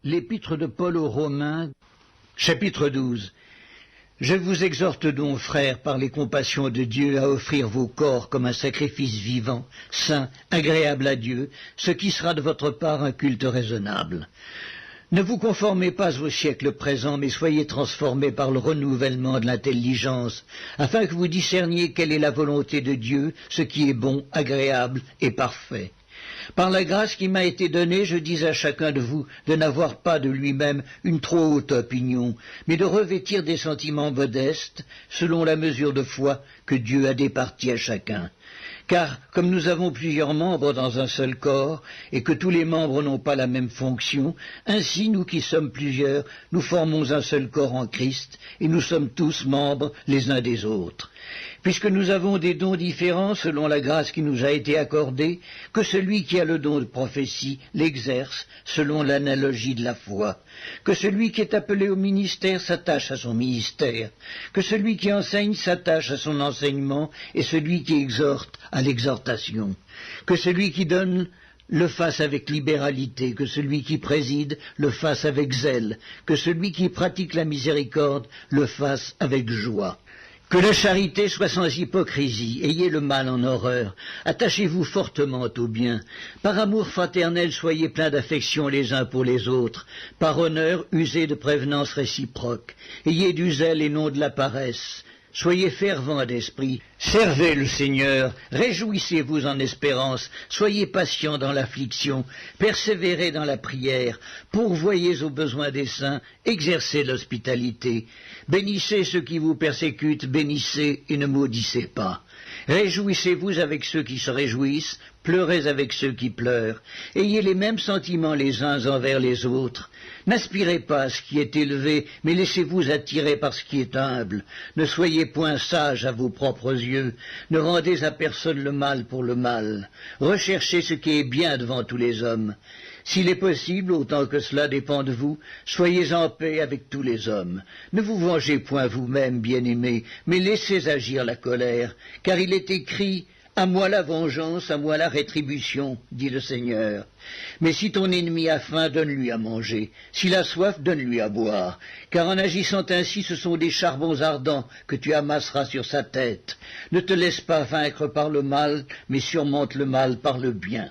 L'épître de Paul aux Romains, chapitre 12. Je vous exhorte donc, frères, par les compassions de Dieu, à offrir vos corps comme un sacrifice vivant, saint, agréable à Dieu, ce qui sera de votre part un culte raisonnable. Ne vous conformez pas au siècle présent, mais soyez transformés par le renouvellement de l'intelligence, afin que vous discerniez quelle est la volonté de Dieu, ce qui est bon, agréable et parfait. Par la grâce qui m'a été donnée, je dis à chacun de vous de n'avoir pas de lui-même une trop haute opinion, mais de revêtir des sentiments modestes, selon la mesure de foi que Dieu a départie à chacun. Car, comme nous avons plusieurs membres dans un seul corps, et que tous les membres n'ont pas la même fonction, ainsi nous qui sommes plusieurs, nous formons un seul corps en Christ, et nous sommes tous membres les uns des autres. Puisque nous avons des dons différents selon la grâce qui nous a été accordée, que celui qui a le don de prophétie l'exerce selon l'analogie de la foi, que celui qui est appelé au ministère s'attache à son ministère, que celui qui enseigne s'attache à son enseignement, et celui qui exhorte à l'exhortation, que celui qui donne le fasse avec libéralité, que celui qui préside le fasse avec zèle, que celui qui pratique la miséricorde le fasse avec joie. Que la charité soit sans hypocrisie, ayez le mal en horreur, attachez-vous fortement au bien. Par amour fraternel, soyez pleins d'affection les uns pour les autres. Par honneur, usez de prévenance réciproque. Ayez du zèle et non de la paresse. Soyez fervents d'esprit, servez le Seigneur, réjouissez-vous en espérance, soyez patients dans l'affliction, persévérez dans la prière, pourvoyez aux besoins des saints, exercez l'hospitalité. Bénissez ceux qui vous persécutent, bénissez et ne maudissez pas. Réjouissez-vous avec ceux qui se réjouissent, pleurez avec ceux qui pleurent. Ayez les mêmes sentiments les uns envers les autres. N'aspirez pas à ce qui est élevé, mais laissez-vous attirer par ce qui est humble. Ne soyez point sages à vos propres yeux. Ne rendez à personne le mal pour le mal. Recherchez ce qui est bien devant tous les hommes. S'il est possible, autant que cela dépend de vous, soyez en paix avec tous les hommes. Ne vous vengez point vous-même, bien-aimés, mais laissez agir la colère, car il est écrit « À moi la vengeance, à moi la rétribution, dit le Seigneur. Mais si ton ennemi a faim, donne-lui à manger. S'il a soif, donne-lui à boire. Car en agissant ainsi, ce sont des charbons ardents que tu amasseras sur sa tête. Ne te laisse pas vaincre par le mal, mais surmonte le mal par le bien. »